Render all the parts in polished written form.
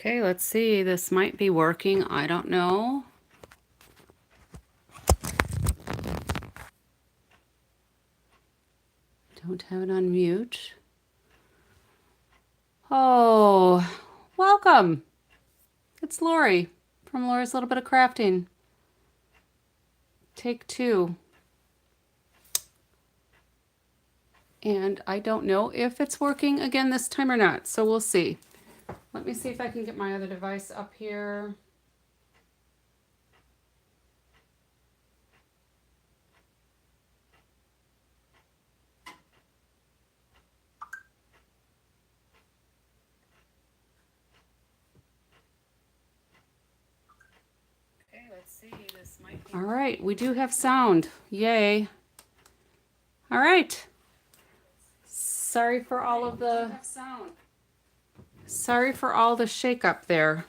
Okay, let's see. This might be working. I don't know. Don't have it on mute. Oh, welcome. It's Lori from Lori's Little Bit of Crafting. Take 2. And I don't know if it's working again this time or not, so we'll see. Let me see if I can get my other device up here. Okay, let's see. This might be. All right, we do have sound. Yay. All right. Sorry for all of the shake-up there.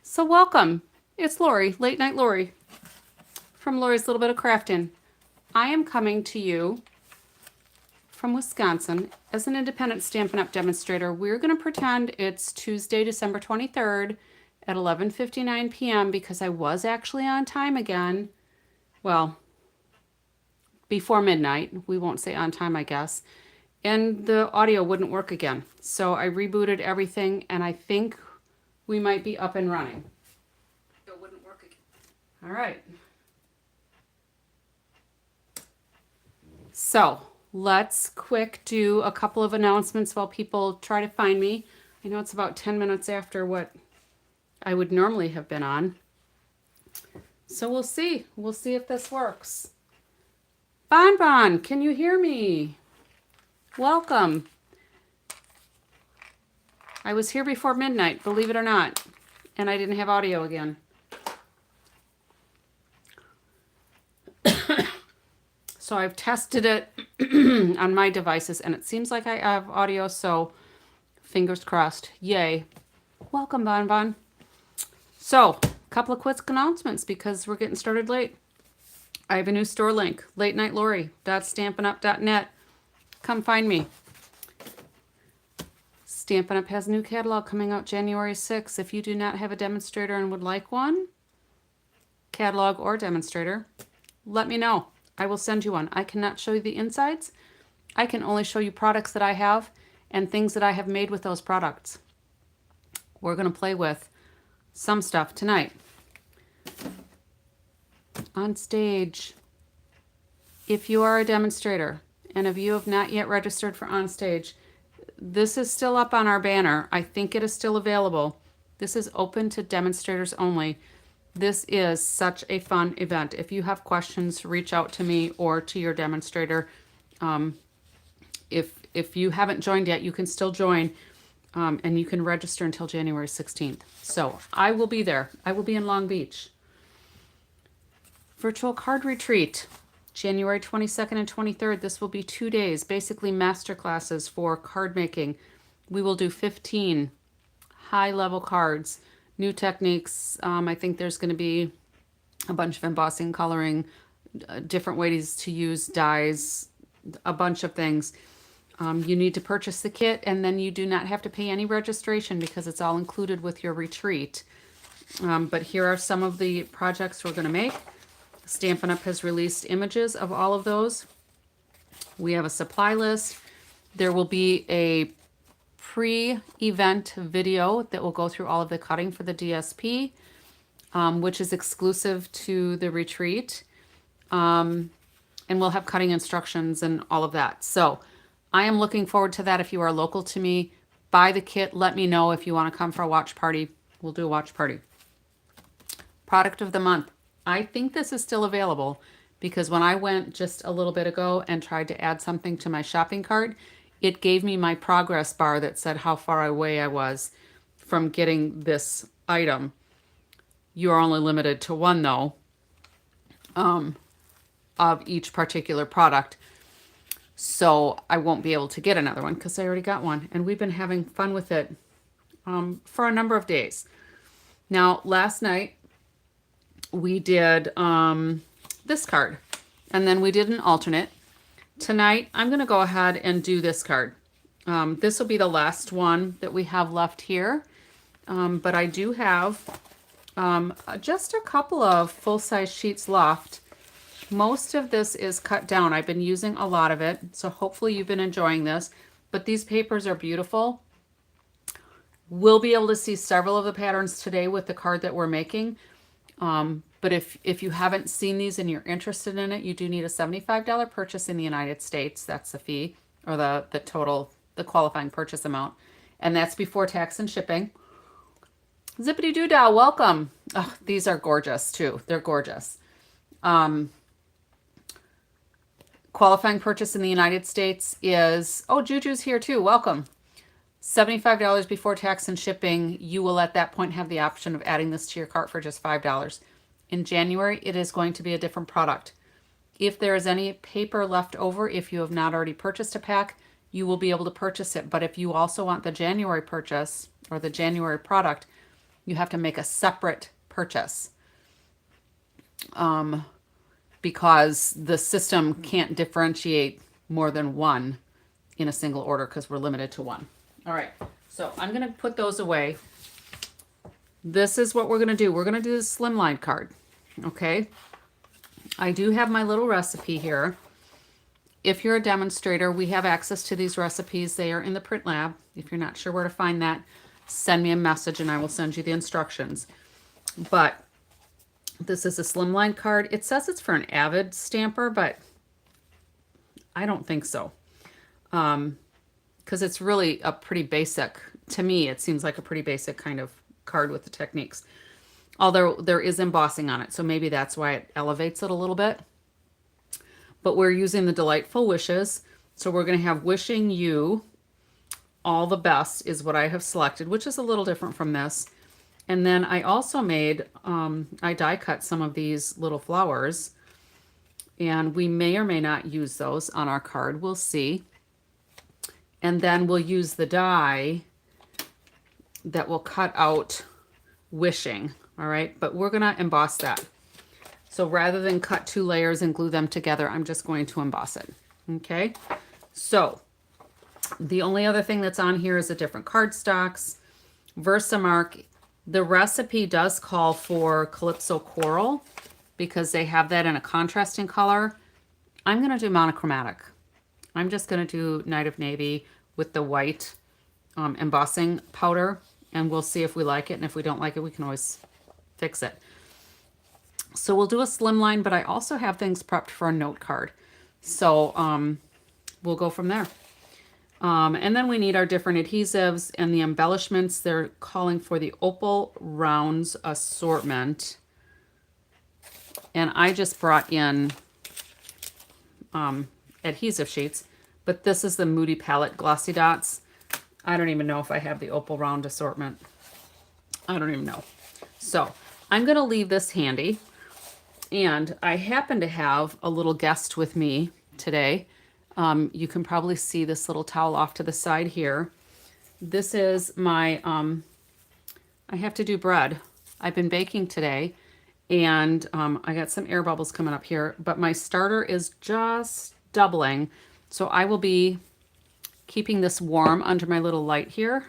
So welcome. It's Lori, Late Night Lori, from Lori's Little Bit of Craftin'. I am coming to you from Wisconsin as an independent Stampin' Up! Demonstrator. We're going to pretend it's Tuesday, December 23rd at 11:59 p.m. because I was actually on time again. Well, before midnight. We won't say on time, I guess. And the audio wouldn't work again. So I rebooted everything, and I think we might be up and running. It wouldn't work again. All right. So let's quick do a couple of announcements while people try to find me. I know it's about 10 minutes after what I would normally have been on. So we'll see. We'll see if this works. Bon Bon, can you hear me? Welcome. I was here before midnight, believe it or not, and I didn't have audio again. So I've tested it on my devices, and it seems like I have audio, so fingers crossed. Yay. Welcome, Bon Bon. So, a couple of quick announcements because we're getting started late. I have a new store link, latenightlory.stampinup.net. Come find me. Stampin' Up! Has a new catalog coming out January 6th. If you do not have a demonstrator and would like one, catalog or demonstrator, let me know. I will send you one. I cannot show you the insides. I can only show you products that I have and things that I have made with those products. We're going to play with some stuff tonight. On stage, if you are a demonstrator and if you have not yet registered for On Stage, this is still up on our banner. I think it is still available. This is open to demonstrators only. This is such a fun event. If you have questions, reach out to me or to your demonstrator. If you haven't joined yet, you can still join, and you can register until January 16th. So I will be there. I will be in Long Beach. Virtual card retreat, January 22nd and 23rd. This will be 2 days, basically master classes for card making. We will do 15 high-level cards, new techniques. I think there's going to be a bunch of embossing, coloring, different ways to use dies, a bunch of things. You need to purchase the kit, and then you do not have to pay any registration because it's all included with your retreat. But here are some of the projects we're going to make. Stampin' Up! Has released images of all of those. We have a supply list. There will be a pre-event video that will go through all of the cutting for the DSP, which is exclusive to the retreat. And we'll have cutting instructions and all of that. So I am looking forward to that. If you are local to me, buy the kit. Let me know if you want to come for a watch party. We'll do a watch party. Product of the month. I think this is still available because when I went just a little bit ago and tried to add something to my shopping cart, it gave me my progress bar that said how far away I was from getting this item. You're only limited to one though, of each particular product. So I won't be able to get another one because I already got one. And we've been having fun with it for a number of days. Now, last night, we did this card, and then we did an alternate. Tonight, I'm going to go ahead and do this card. This will be the last one that we have left here. but I do have just a couple of full-size sheets left. Most of this is cut down. I've been using a lot of it, so hopefully you've been enjoying this. But these papers are beautiful. We'll be able to see several of the patterns today with the card that we're making. But if you haven't seen these and you're interested in it, you do need a $75 purchase in the United States. That's the fee, or the total, the qualifying purchase amount. And that's before tax and shipping. Zippity doo dah, welcome. Oh, these are gorgeous too. They're gorgeous. Qualifying purchase in the United States is, oh, Juju's here too. Welcome. $75 before tax and shipping. You will at that point have the option of adding this to your cart for just $5. In January, it is going to be a different product. If there is any paper left over, if you have not already purchased a pack, you will be able to purchase it. But if you also want the January purchase or the January product, you have to make a separate purchase. Because the system can't differentiate more than one in a single order because we're limited to one. All right, so I'm going to put those away. This is what we're going to do. We're going to do the slimline card, okay? I do have my little recipe here. If you're a demonstrator, we have access to these recipes. They are in the print lab. If you're not sure where to find that, send me a message and I will send you the instructions. But this is a slimline card. It says it's for an avid stamper, but I don't think so. Because it's really a pretty basic, to me, it seems like a pretty basic kind of card with the techniques. Although there is embossing on it, so maybe that's why it elevates it a little bit. But we're using the Delightful Wishes. So we're going to have wishing you all the best is what I have selected, which is a little different from this. And then I also made, I die cut some of these little flowers, and we may or may not use those on our card. We'll see. And then we'll use the die that will cut out wishing. All right, but we're going to emboss that. So rather than cut 2 layers and glue them together, I'm just going to emboss it. Okay, so the only other thing that's on here is a different cardstocks, Versamark. The recipe does call for Calypso Coral because they have that in a contrasting color. I'm going to do monochromatic. I'm just going to do Night of Navy with the white embossing powder, and we'll see if we like it. And if we don't like it, we can always fix it. So we'll do a slimline, but I also have things prepped for a note card. So we'll go from there. And then we need our different adhesives and the embellishments. They're calling for the Opal Rounds assortment. And I just brought in adhesive sheets, but this is the Moody Palette Glossy Dots. I don't even know if I have the Opal Round assortment. I don't even know. So I'm going to leave this handy. And I happen to have a little guest with me today. You can probably see this little towel off to the side here. This is my, I have to do bread. I've been baking today, and I got some air bubbles coming up here, but my starter is just doubling. So I will be keeping this warm under my little light here.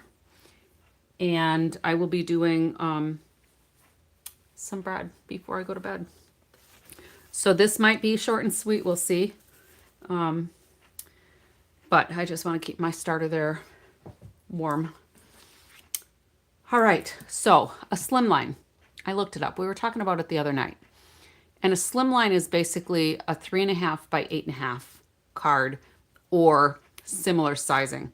And I will be doing some bread before I go to bed. So this might be short and sweet, we'll see. But I just want to keep my starter there warm. All right, so a slimline. I looked it up. We were talking about it the other night. And a slimline is basically a 3.5 by 8.5 card or similar sizing.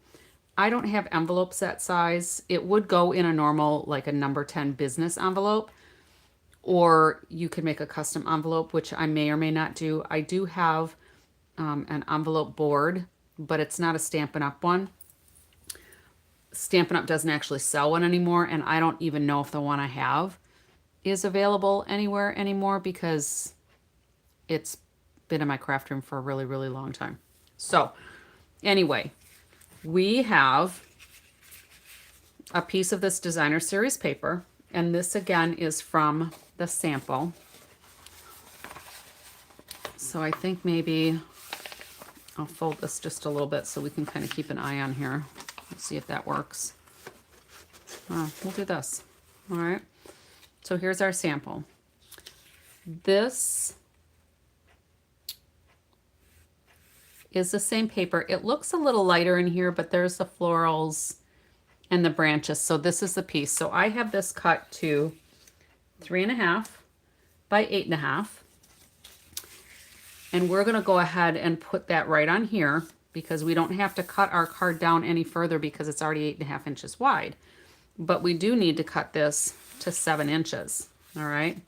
I don't have envelopes that size. It would go in a normal, like a number 10 business envelope, or you could make a custom envelope, which I may or may not do. I do have an envelope board, but it's not a Stampin' Up one. Stampin' Up doesn't actually sell one anymore, and I don't even know if the one I have is available anywhere anymore because it's been in my craft room for a really, really long time. So anyway, we have a piece of this designer series paper, and this again is from the sample. So I think maybe I'll fold this just a little bit so we can kind of keep an eye on here. Let's see if that works. We'll do this. All right. So here's our sample. This is the same paper. It looks a little lighter in here, but there's the florals and the branches. So this is the piece. So I have this cut to 3.5 by 8.5. And we're gonna go ahead and put that right on here because we don't have to cut our card down any further because it's already 8.5 inches wide. But we do need to cut this to 7 inches, all right?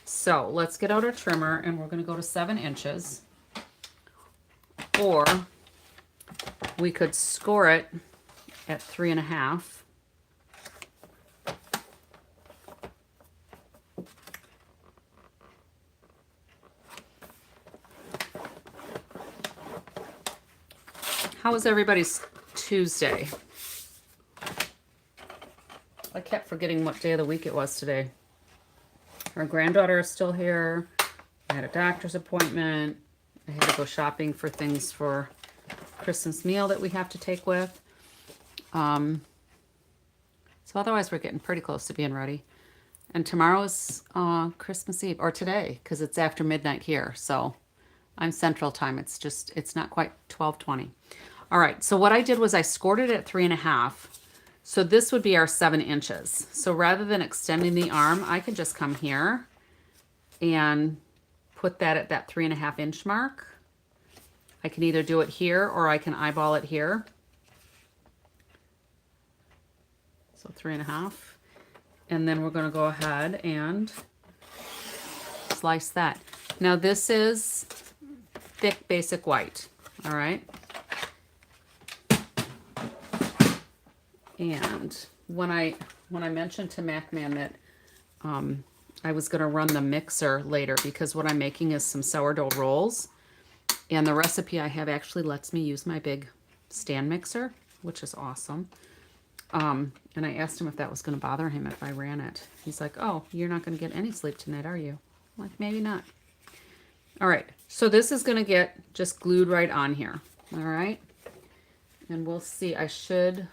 So let's get out our trimmer and we're gonna go to 7 inches. Or we could score it at 3.5. How was everybody's Tuesday? I kept forgetting what day of the week it was today. Our granddaughter is still here. I had a doctor's appointment. I had to go shopping for things for Christmas meal that we have to take with. So otherwise we're getting pretty close to being ready. And tomorrow's Christmas Eve, or today, because it's after midnight here. So I'm Central Time. It's not quite 12:20. All right, so what I did was I scored it at 3.5. So this would be our 7 inches. So rather than extending the arm, I can just come here and put that at that 3.5 inch mark. I can either do it here or I can eyeball it here. So 3.5. And then we're gonna go ahead and slice that. Now this is thick basic white, all right? And when I mentioned to MacMan that I was gonna run the mixer later because what I'm making is some sourdough rolls, and the recipe I have actually lets me use my big stand mixer, which is awesome. And I asked him if that was gonna bother him if I ran it. He's like, oh, you're not gonna get any sleep tonight, are you? I'm like, maybe not. All right, so this is gonna get just glued right on here, all right? And we'll see, I should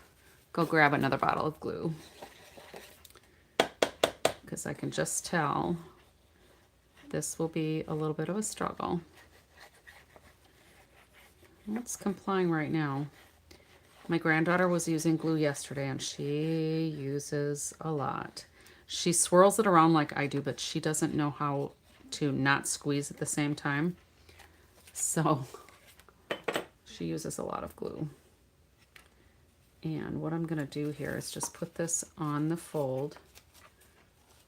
go grab another bottle of glue because I can just tell this will be a little bit of a struggle. It's complying right now. My granddaughter was using glue yesterday and she uses a lot. She swirls it around like I do, but she doesn't know how to not squeeze at the same time. So she uses a lot of glue. And what I'm going to do here is just put this on the fold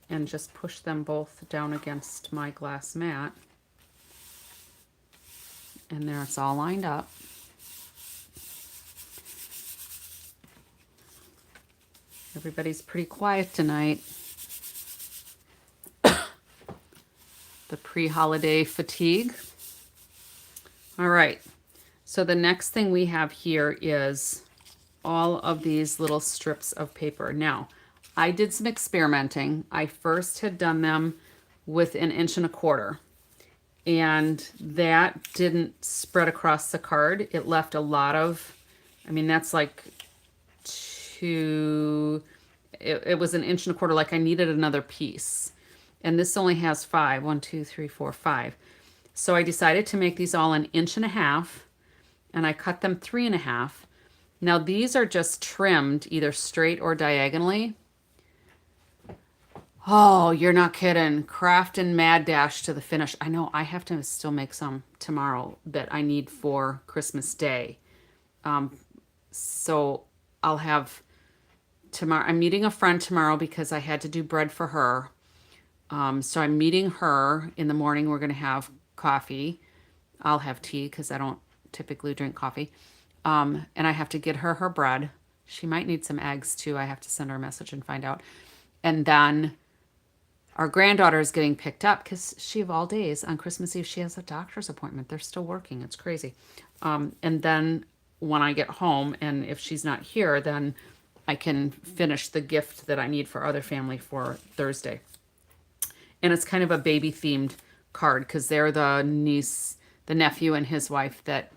and just push them both down against my glass mat. And there, it's all lined up. Everybody's pretty quiet tonight. The pre-holiday fatigue. All right, so the next thing we have here is all of these little strips of paper. Now, I did some experimenting. I first had done them with 1.25 inches, and that didn't spread across the card. It left a lot of, I mean, that's like it was 1.25 inches, like I needed another piece. And this only has 5, 1, 2, 3, 4, 5. So I decided to make these all 1.5 inches, and I cut them 3.5. Now these are just trimmed either straight or diagonally. Oh, you're not kidding. Craftin Mad Dash to the finish. I know I have to still make some tomorrow that I need for Christmas Day. So I'll have tomorrow. I'm meeting a friend tomorrow because I had to do bread for her. So I'm meeting her in the morning. We're going to have coffee. I'll have tea because I don't typically drink coffee. And I have to get her her bread. She might need some eggs too. I have to send her a message and find out. And then our granddaughter is getting picked up because she, of all days, on Christmas Eve, she has a doctor's appointment. They're still working. It's crazy. And then when I get home, and if she's not here, then I can finish the gift that I need for other family for Thursday. And it's kind of a baby-themed card because they're the niece, the nephew, and his wife that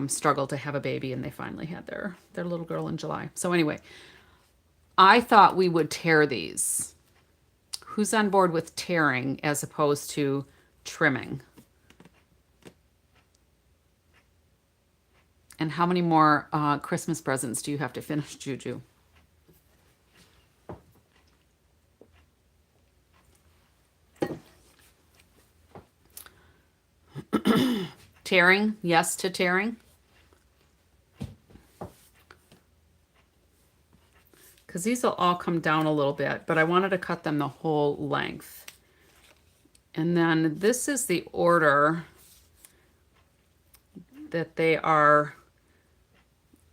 struggled to have a baby, and they finally had their little girl in July. So anyway, I thought we would tear these. Who's on board with tearing as opposed to trimming? And how many more Christmas presents do you have to finish, Juju? Tearing, yes to tearing. Because these will all come down a little bit, but I wanted to cut them the whole length. And then this is the order that they are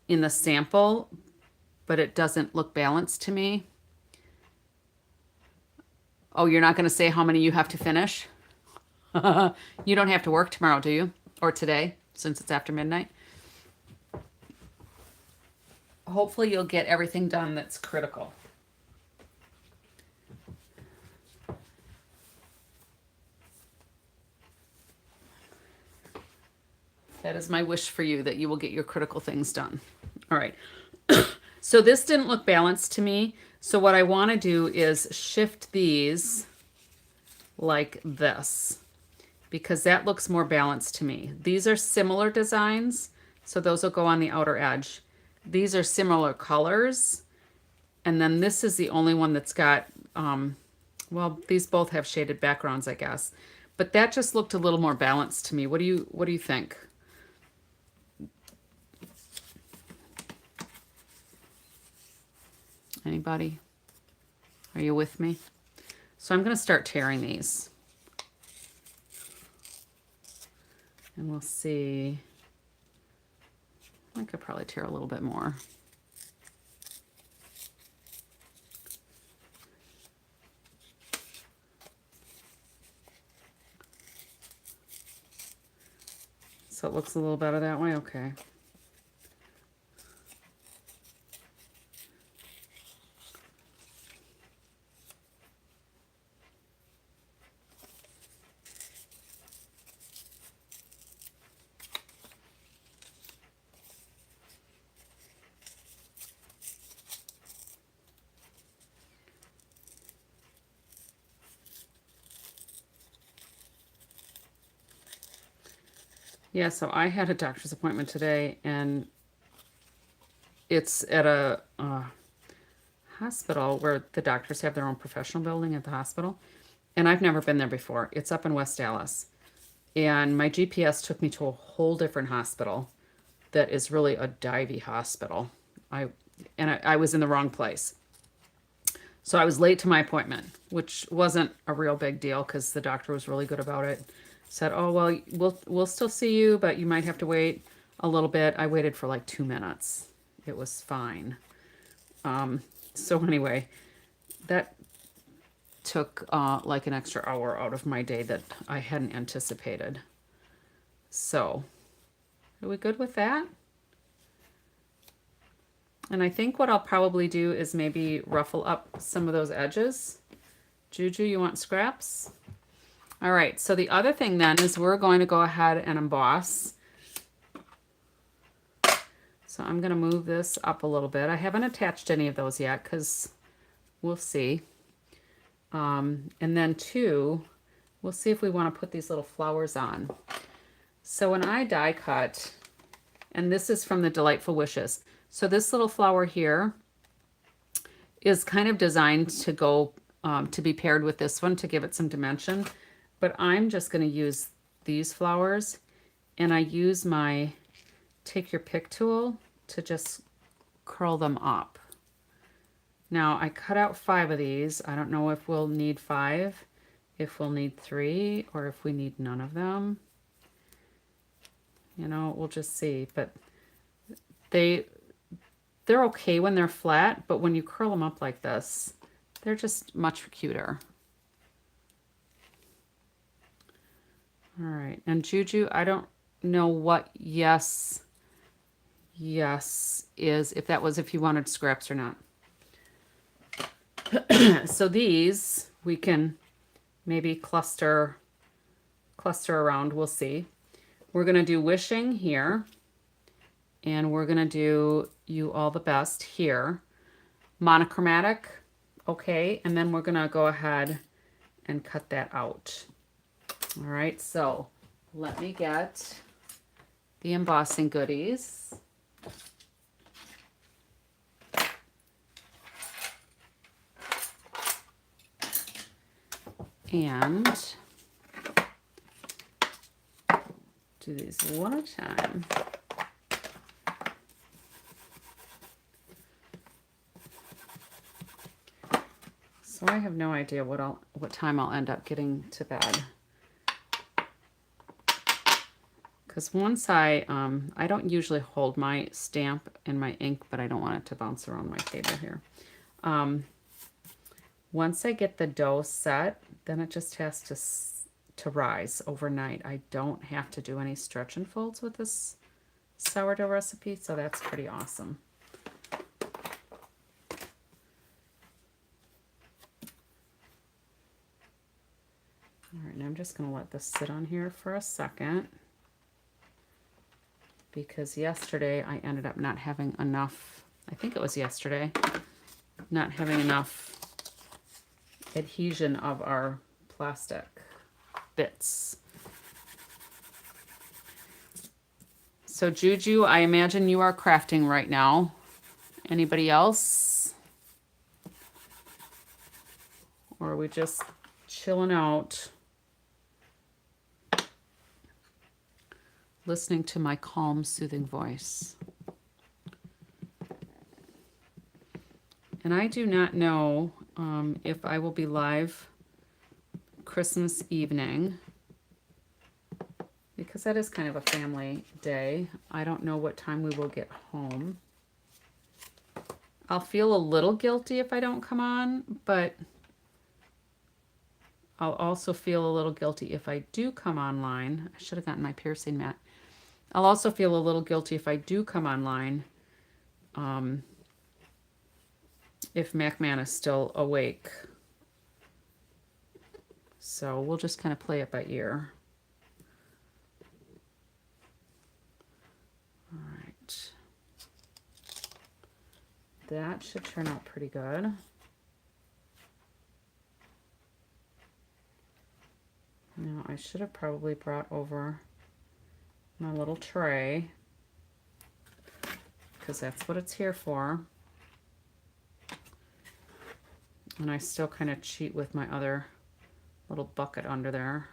in the sample, but it doesn't look balanced to me. Oh, you're not going to say how many you have to finish? You don't have to work tomorrow, do you? Or today, since it's after midnight? Hopefully you'll get everything done that's critical. That is my wish for you, that you will get your critical things done. All right. So this didn't look balanced to me. So what I want to do is shift these like this, because that looks more balanced to me. These are similar designs, so those will go on the outer edge. These are similar colors, and then this is the only one that's got, well, these both have shaded backgrounds, I guess. But that just looked a little more balanced to me. What do you think? Anybody? Are you with me? So I'm going to start tearing these. And we'll see. I could probably tear a little bit more. So it looks a little better that way? Okay. Yeah, so I had a doctor's appointment today, and it's at a hospital where the doctors have their own professional building at the hospital. And I've never been there before. It's up in West Dallas. And my GPS took me to a whole different hospital that is really a divey hospital. I was in the wrong place. So I was late to my appointment, which wasn't a real big deal because the doctor was really good about it. Said, oh, well, we'll still see you, but you might have to wait a little bit. I waited for like 2 minutes. It was fine. So anyway, that took like an extra hour out of my day that I hadn't anticipated. So, are we good with that? And I think what I'll probably do is maybe ruffle up some of those edges. Juju, you want scraps? All right, so the other thing then is we're going to go ahead and emboss. So I'm going to move this up a little bit. I haven't attached any of those yet because we'll see. And then two, we'll see if we want to put these little flowers on. So when I die cut, and this is from the Delightful Wishes. So this little flower here is kind of designed to go, to be paired with this one to give it some dimension. But I'm just going to use these flowers, and I use my take your pick tool to just curl them up. Now I cut out 5 of these. I don't know if we'll need 5, if we'll need 3, or if we need none of them. You know, we'll just see. But they're okay when they're flat, but when you curl them up like this, they're just much cuter. All right, and Juju, I don't know what yes is, if that was if you wanted scraps or not. So these we can maybe cluster around, we'll see. We're gonna do wishing here, and we're gonna do you all the best here. monochromatic. Okay, and then we're gonna go ahead and cut that out. All right, so let me get the embossing goodies. And do these one at a time. So I have no idea what time I'll end up getting to bed. Because once I don't usually hold my stamp and my ink, but I don't want it to bounce around my table here. Once I get the dough set, then it just has to rise overnight. I don't have to do any stretch and folds with this sourdough recipe, so that's pretty awesome. All right, now I'm just going to let this sit on here for a second, because yesterday I ended up not having enough, I think it was yesterday, not having enough adhesion of our plastic bits. So Juju, I imagine you are crafting right now. Anybody else? Or are we just chilling out, listening to my calm, soothing voice? And I do not know if I will be live Christmas evening, because that is kind of a family day. I don't know what time we will get home. I'll feel a little guilty if I don't come on, but I'll also feel a little guilty if I do come online. I should have gotten my piercing mat. I'll also feel a little guilty if I do come online, if MacMan is still awake. So we'll just kind of play it by ear. All right. That should turn out pretty good. Now I should have probably brought over my little tray, because that's what it's here for. And I still kind of cheat with my other little bucket under there.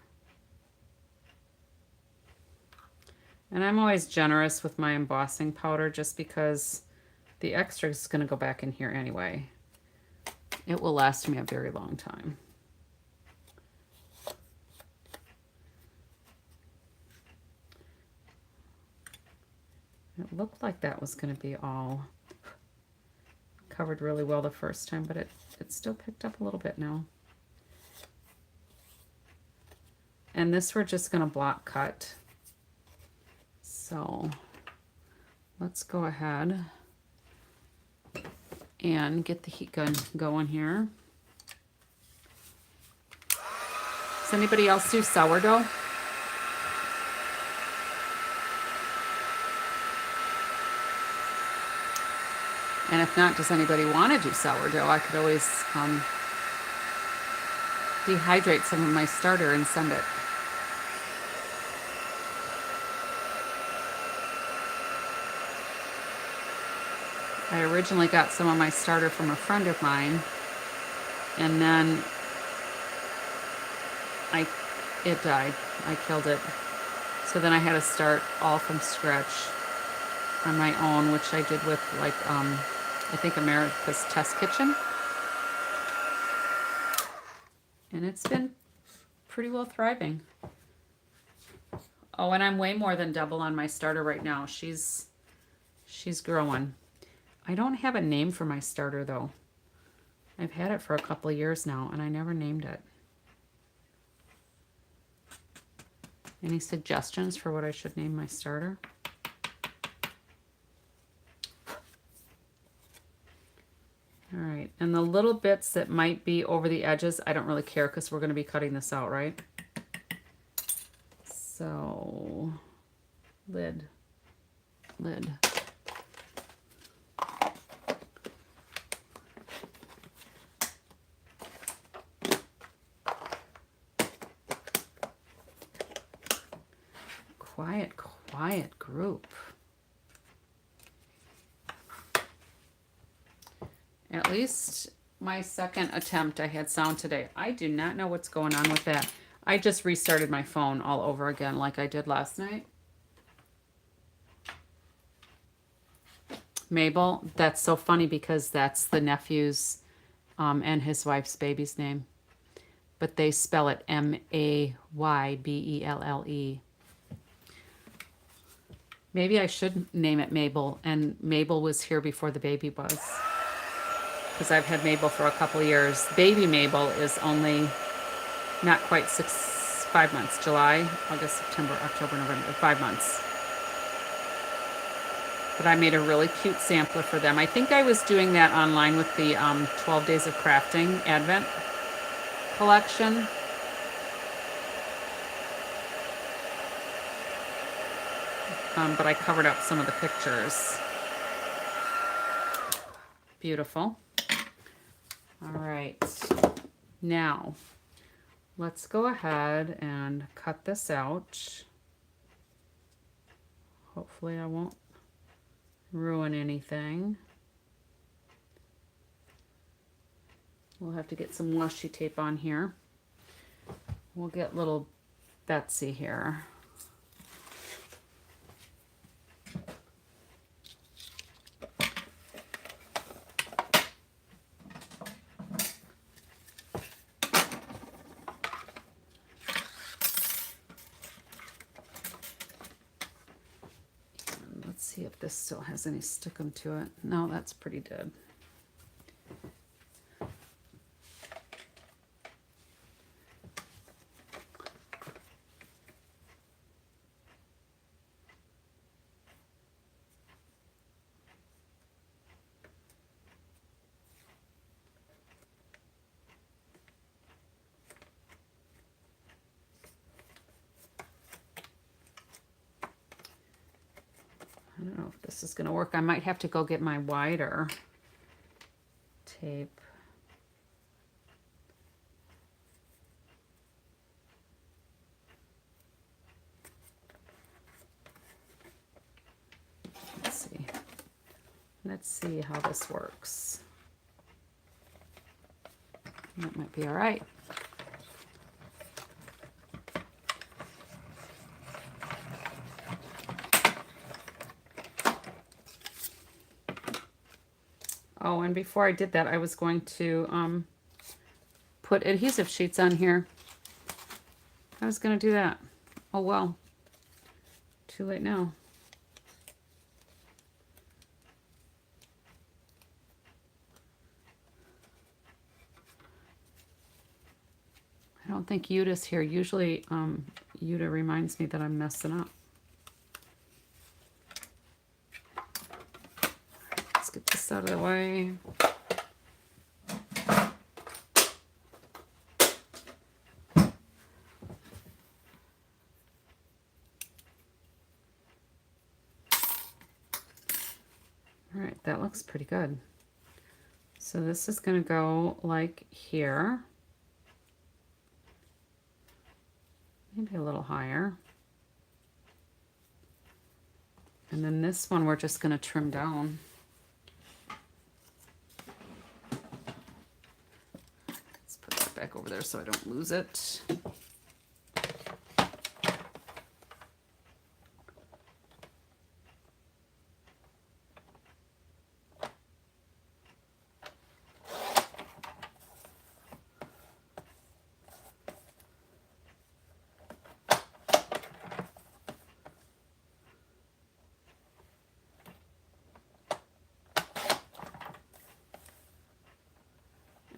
And I'm always generous with my embossing powder, just because the extra is going to go back in here anyway. It will last me a very long time. It looked like that was going to be all covered really well the first time, but it still picked up a little bit now. And this we're just going to block cut. So let's go ahead and get the heat gun going here. Does anybody else do sourdough? And if not, does anybody want to do sourdough? I could always dehydrate some of my starter and send it. I originally got some of my starter from a friend of mine, and then it died. I killed it. So then I had to start all from scratch on my own, which I did with, like, I think America's Test Kitchen. And it's been pretty well thriving. Oh, and I'm way more than double on my starter right now. She's growing. I don't have a name for my starter, though. I've had it for a couple of years now, and I never named it. Any suggestions for what I should name my starter? All right, and the little bits that might be over the edges, I don't really care, because we're going to be cutting this out, right? So, lid. quiet, quiet group. At least my second attempt, I had sound today. I do not know what's going on with that. I just restarted my phone all over again like I did last night. Mabel, that's so funny because that's the nephew's and his wife's baby's name. But they spell it Maybelle. Maybe I should name it Mabel, and Mabel was here before the baby was. Because I've had Mabel for a couple years. Baby Mabel is only not quite 5 months. July, August, September, October, November, 5 months. But I made a really cute sampler for them. I think I was doing that online with the 12 Days of Crafting Advent collection. But I covered up some of the pictures. Beautiful. All right. Now, let's go ahead and cut this out. Hopefully I won't ruin anything. We'll have to get some washi tape on here. We'll get little Betsy here. See if this still has any stickum to it. No, that's pretty dead. I don't know if this is going to work. I might have to go get my wider tape. Let's see. Let's see how this works. That might be all right. Oh, and before I did that, I was going to put adhesive sheets on here. I was going to do that. Oh, well. Too late now. I don't think Yuta's here. Usually, Yuta reminds me that I'm messing up. Let's get this out of the way. All right, that looks pretty good. So this is going to go like here. Maybe a little higher. And then this one we're just going to trim down. Let's put that back over there so I don't lose it.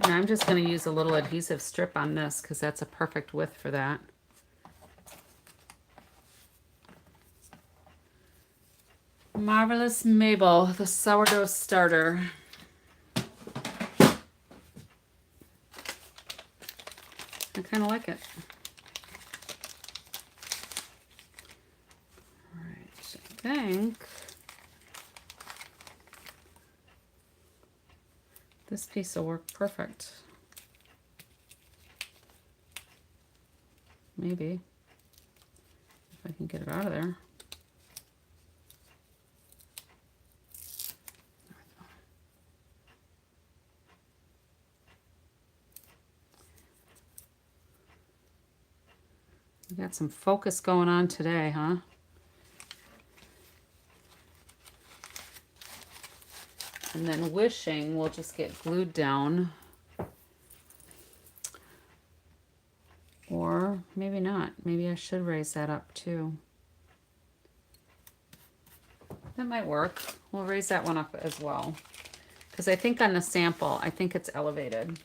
And I'm just going to use a little adhesive strip on this because that's a perfect width for that. Marvelous Mabel, the sourdough starter. I kind of like it. All right, I think this piece will work perfect. Maybe. If I can get it out of there. We got some focus going on today, huh? And then wishing will just get glued down. Or maybe not. Maybe I should raise that up too. That might work. We'll raise that one up as well. Because I think on the sample, I think it's elevated.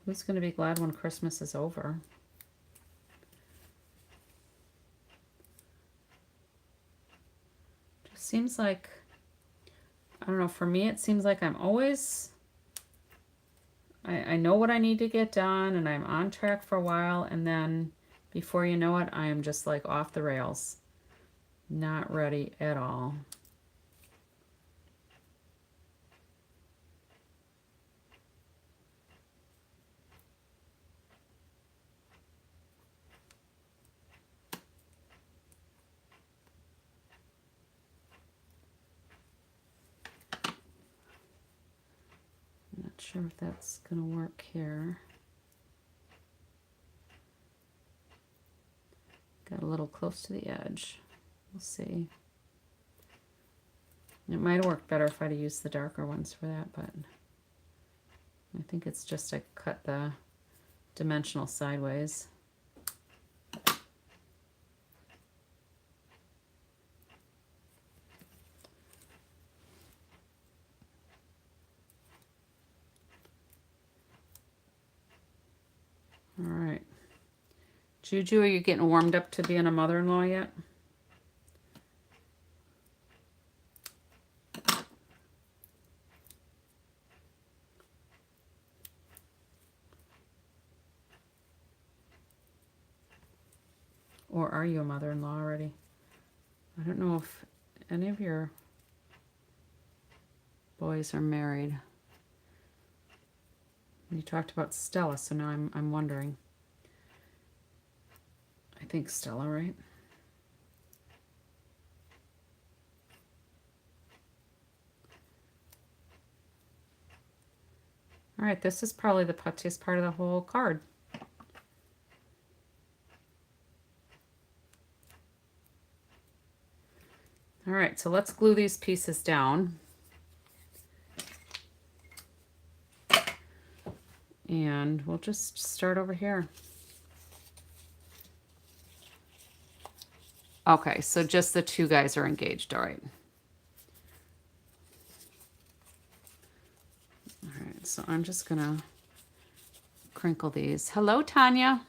Who's going to be glad when Christmas is over? Just seems like, I don't know, for me it seems like I'm always, I know what I need to get done and I'm on track for a while, and then before you know it, I am just like off the rails. Not ready at all. Not sure if that's going to work here. Got a little close to the edge. We'll see. It might have worked better if I'd have used the darker ones for that, but I think it's just I cut the dimensional sideways. All right. Juju, are you getting warmed up to being a mother-in-law yet? Or are you a mother-in-law already? I don't know if any of your boys are married. You talked about Stella, so now I'm wondering. I think Stella, right? All right, this is probably the puttiest part of the whole card. All right, so let's glue these pieces down. And we'll just start over here. Okay, so just the two guys are engaged, all right. All right, so I'm just gonna crinkle these. Hello, Tanya.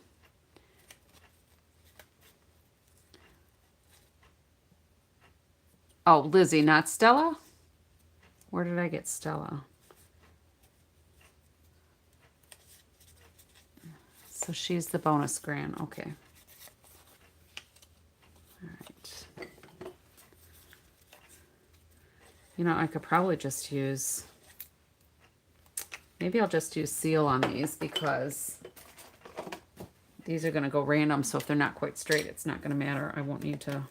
Oh, Lizzie, not Stella? Where did I get Stella? So she's the bonus grand, okay. All right. You know, I could probably just use, maybe I'll just use seal on these because these are going to go random, so if they're not quite straight, it's not going to matter. I won't need to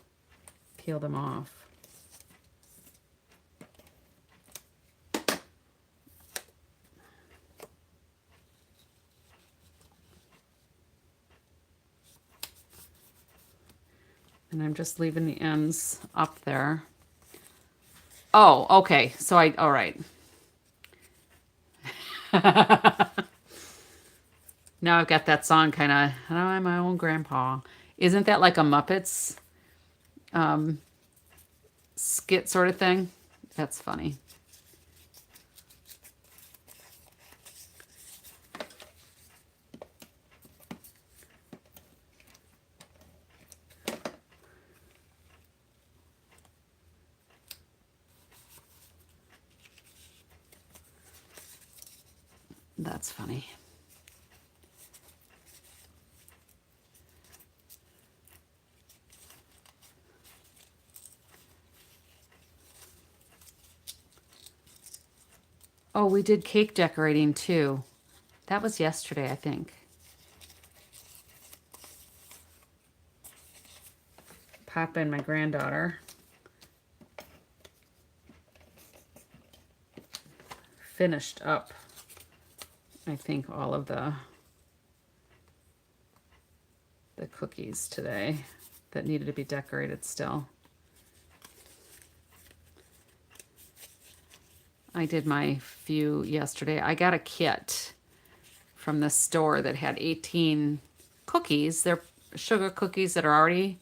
peel them off. And I'm just leaving the ends up there. Oh, okay. So all right. Now I've got that song kind of, I'm my own grandpa. Isn't that like a Muppets skit sort of thing? That's funny. That's funny. Oh, we did cake decorating too. That was yesterday, I think. Papa and my granddaughter finished up, I think, all of the cookies today that needed to be decorated still. I did my few yesterday. I got a kit from the store that had 18 cookies. They're sugar cookies that are already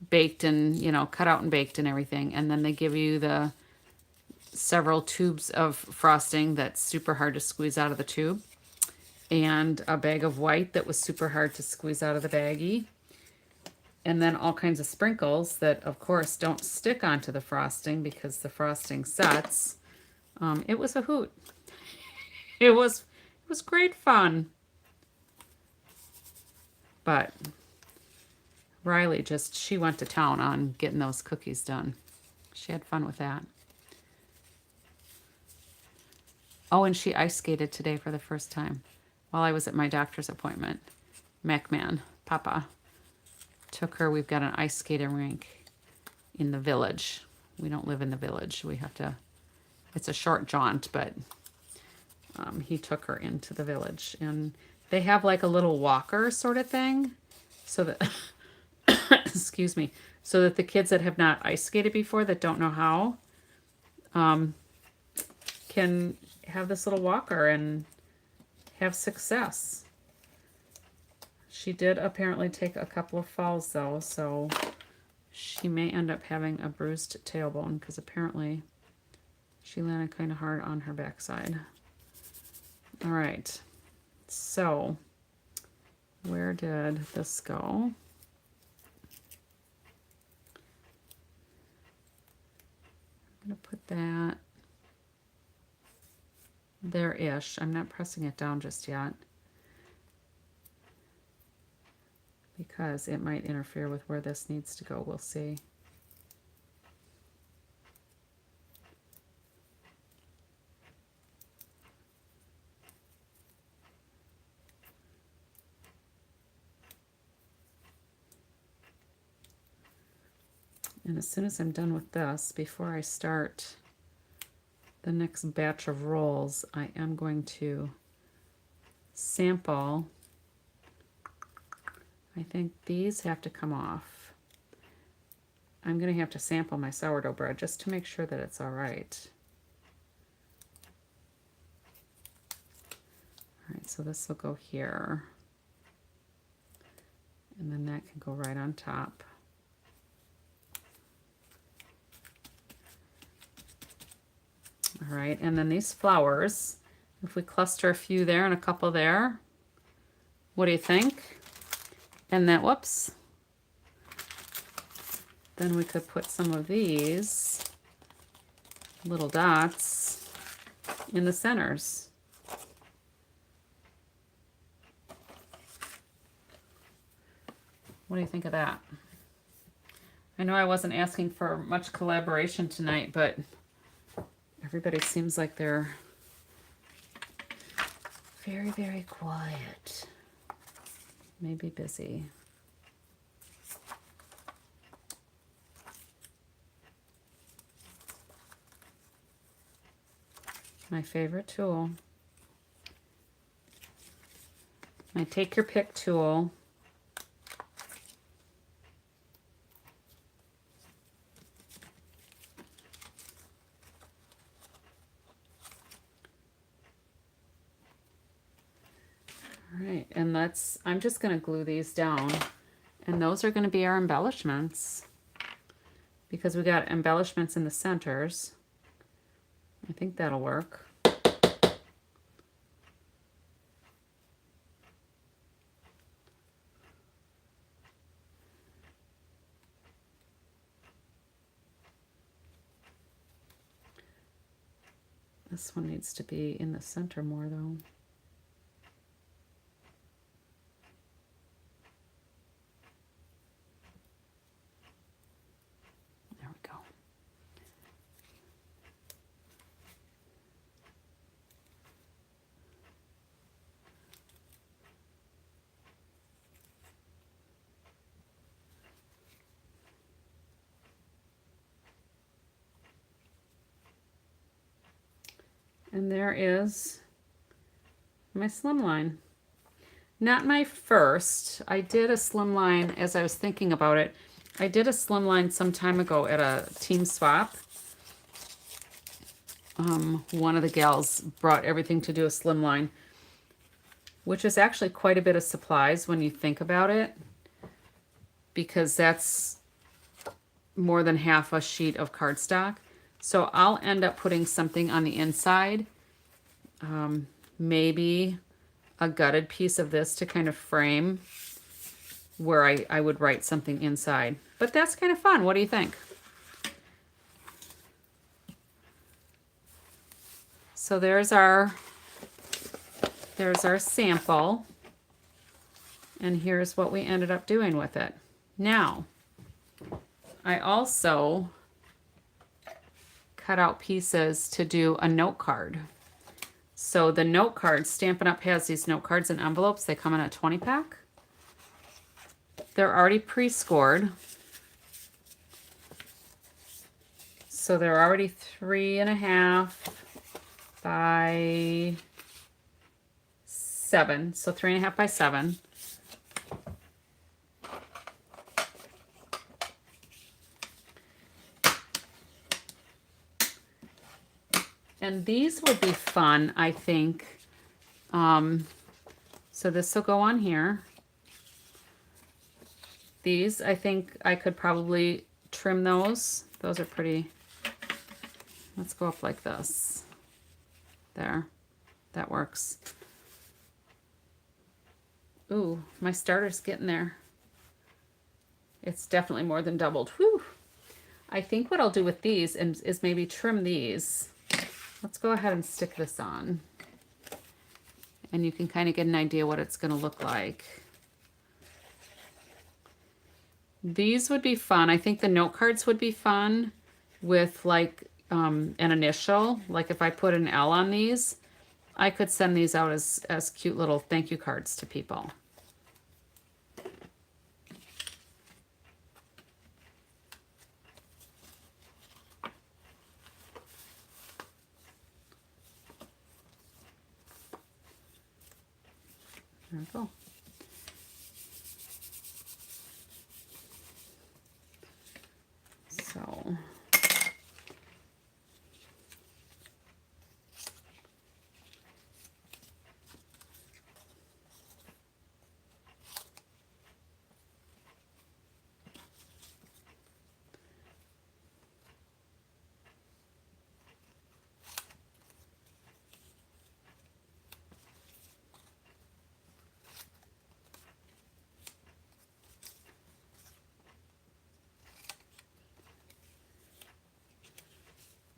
baked and, you know, cut out and baked and everything. And then they give you the several tubes of frosting that's super hard to squeeze out of the tube, and a bag of white that was super hard to squeeze out of the baggie, and then all kinds of sprinkles that, of course, don't stick onto the frosting because the frosting sets. It was a hoot. It was great fun. But Riley she went to town on getting those cookies done. She had fun with that. Oh, and she ice skated today for the first time while I was at my doctor's appointment. MacMan, Papa, took her. We've got an ice skating rink in the village. We don't live in the village. We have to, it's a short jaunt, but he took her into the village. And they have like a little walker sort of thing so that, excuse me, so that the kids that have not ice skated before, that don't know how, can have this little walker and have success. She did apparently take a couple of falls though, so she may end up having a bruised tailbone because apparently she landed kind of hard on her backside. All right, so where did this go? I'm gonna put that there-ish. I'm not pressing it down just yet because it might interfere with where this needs to go. We'll see. And as soon as I'm done with this, before I start the next batch of rolls, I am going to sample. I think these have to come off. I'm going to have to sample my sourdough bread just to make sure that it's all right. All right, so this will go here. And then that can go right on top. All right, and then these flowers, if we cluster a few there and a couple there, what do you think? And then, whoops, then we could put some of these little dots in the centers. What do you think of that? I know I wasn't asking for much collaboration tonight, but everybody seems like they're very, very quiet. Maybe busy. My favorite tool. My take your pick tool. Right, and I'm just going to glue these down, and those are going to be our embellishments because we got embellishments in the centers. I think that'll work. This one needs to be in the center more though. And there is my slimline. Not my first. I did a slimline as I was thinking about it. I did a slimline some time ago at a team swap. One of the gals brought everything to do a slimline, which is actually quite a bit of supplies when you think about it, because that's more than half a sheet of cardstock. So I'll end up putting something on the inside, maybe a gutted piece of this to kind of frame where I would write something inside. But that's kind of fun. What do you think? So there's our sample, and here's what we ended up doing with it. Now, I also cut out pieces to do a note card. So the note cards, Stampin' Up! Has these note cards in envelopes. They come in a 20-pack. They're already pre-scored. So they're already 3.5 by 7. So 3.5 by 7. And these would be fun, I think. So this will go on here. These, I think I could probably trim those. Those are pretty. Let's go up like this. There. That works. Ooh, my starter's getting there. It's definitely more than doubled. Whew. I think what I'll do with these is maybe trim these. Let's go ahead and stick this on. And you can kind of get an idea what it's going to look like. These would be fun. I think the note cards would be fun with like an initial. Like if I put an L on these, I could send these out as cute little thank you cards to people. There we go. So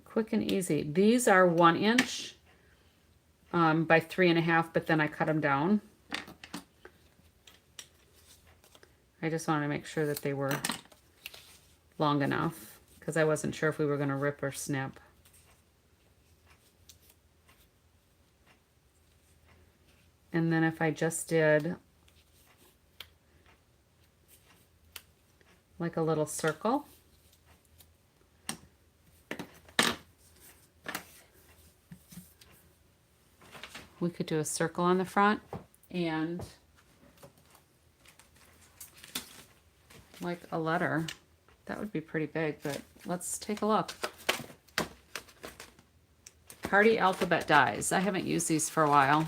quick and easy. These are 1 inch by 3.5, but then I cut them down. I just wanted to make sure that they were long enough because I wasn't sure if we were going to rip or snip. And then if I just did like a little circle, we could do a circle on the front and like a letter. That would be pretty big, but let's take a look. Party alphabet dies. I haven't used these for a while.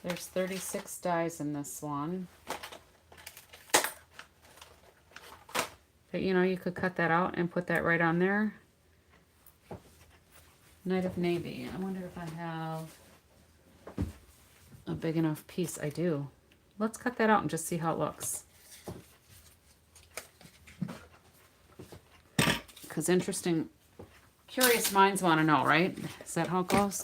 There's 36 dies in this one. But you know, you could cut that out and put that right on there. Night of Navy. I wonder if I have a big enough piece. I do. Let's cut that out and just see how it looks. Because interesting, curious minds want to know, right? Is that how it goes?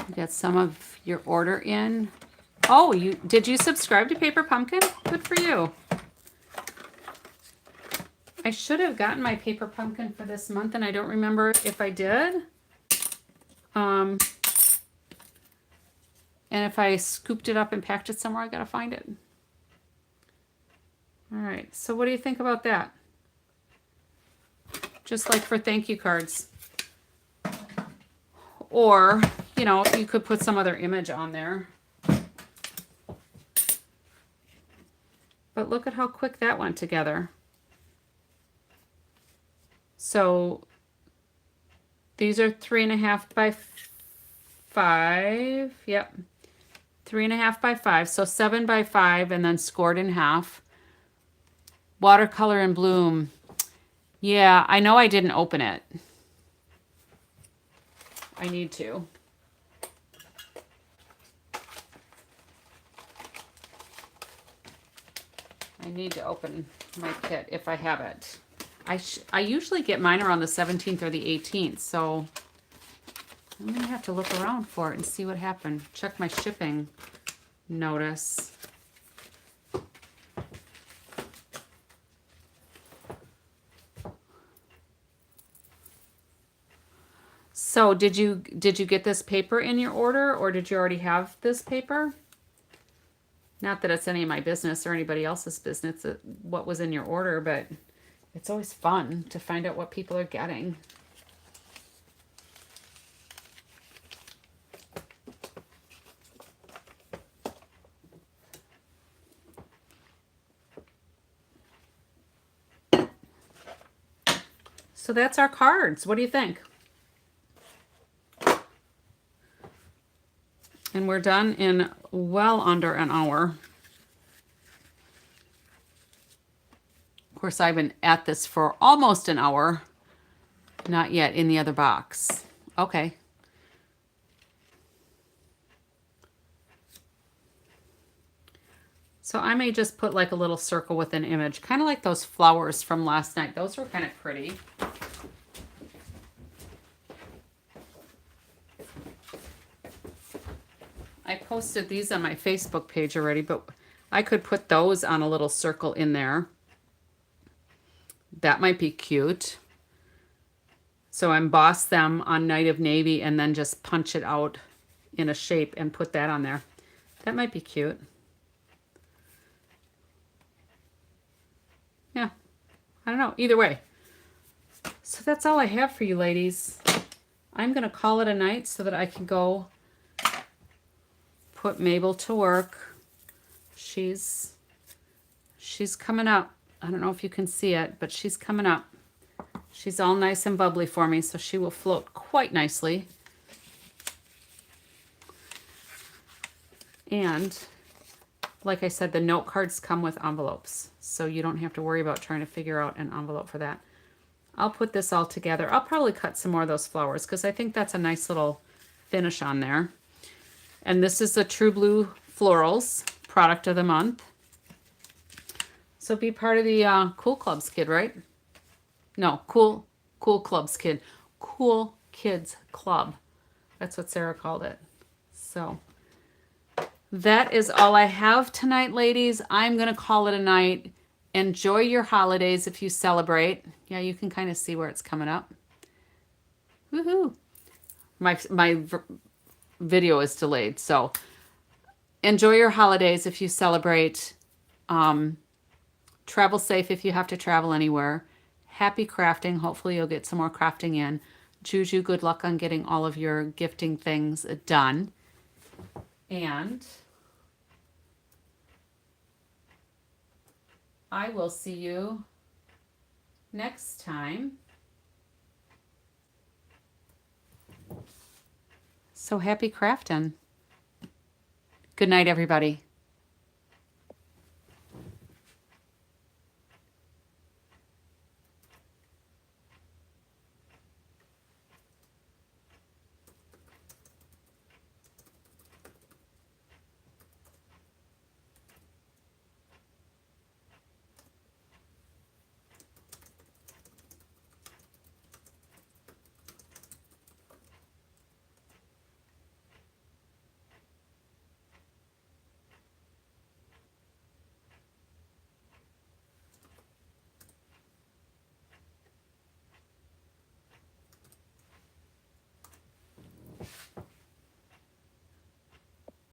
You got some of your order in. Oh, did you subscribe to Paper Pumpkin? Good for you. I should have gotten my Paper Pumpkin for this month, and I don't remember if I did. And if I scooped it up and packed it somewhere, I gotta find it. All right, so what do you think about that? Just like for thank you cards. Or, you know, you could put some other image on there. But look at how quick that went together. So these are 3.5 by 5. Yep. 3.5 by 5. So 7 by 5 and then scored in half. Watercolor and bloom. Yeah, I know I didn't open it. I need to. I need to open my kit if I have it. I usually get mine around the 17th or the 18th, so I'm going to have to look around for it and see what happened. Check my shipping notice. So did you get this paper in your order, or did you already have this paper? Not that it's any of my business or anybody else's business what was in your order, but it's always fun to find out what people are getting. So that's our cards. What do you think? And we're done in well under an hour. Of course, I've been at this for almost an hour. Not yet in the other box. Okay. So I may just put like a little circle with an image, kind of like those flowers from last night. Those were kind of pretty. I posted these on my Facebook page already, but I could put those on a little circle in there. That might be cute. So emboss them on Night of Navy and then just punch it out in a shape and put that on there. That might be cute. Yeah, I don't know. Either way. So that's all I have for you ladies. I'm going to call it a night so that I can go put Mabel to work. She's coming up. I don't know if you can see it, but she's coming up. She's all nice and bubbly for me, so she will float quite nicely. And like I said, the note cards come with envelopes, so you don't have to worry about trying to figure out an envelope for that. I'll put this all together. I'll probably cut some more of those flowers because I think that's a nice little finish on there. And this is the True Blue Florals product of the month. So be part of the Cool Clubs kid, right? No, Cool Clubs kid. Cool Kids Club. That's what Sarah called it. So that is all I have tonight, ladies. I'm going to call it a night. Enjoy your holidays if you celebrate. Yeah, you can kind of see where it's coming up. Woohoo. My video is delayed, so enjoy your holidays if you celebrate. Travel safe if you have to travel anywhere. Happy crafting. Hopefully you'll get some more crafting in. Juju, good luck on getting all of your gifting things done. And I will see you next time. So happy crafting. Good night, everybody.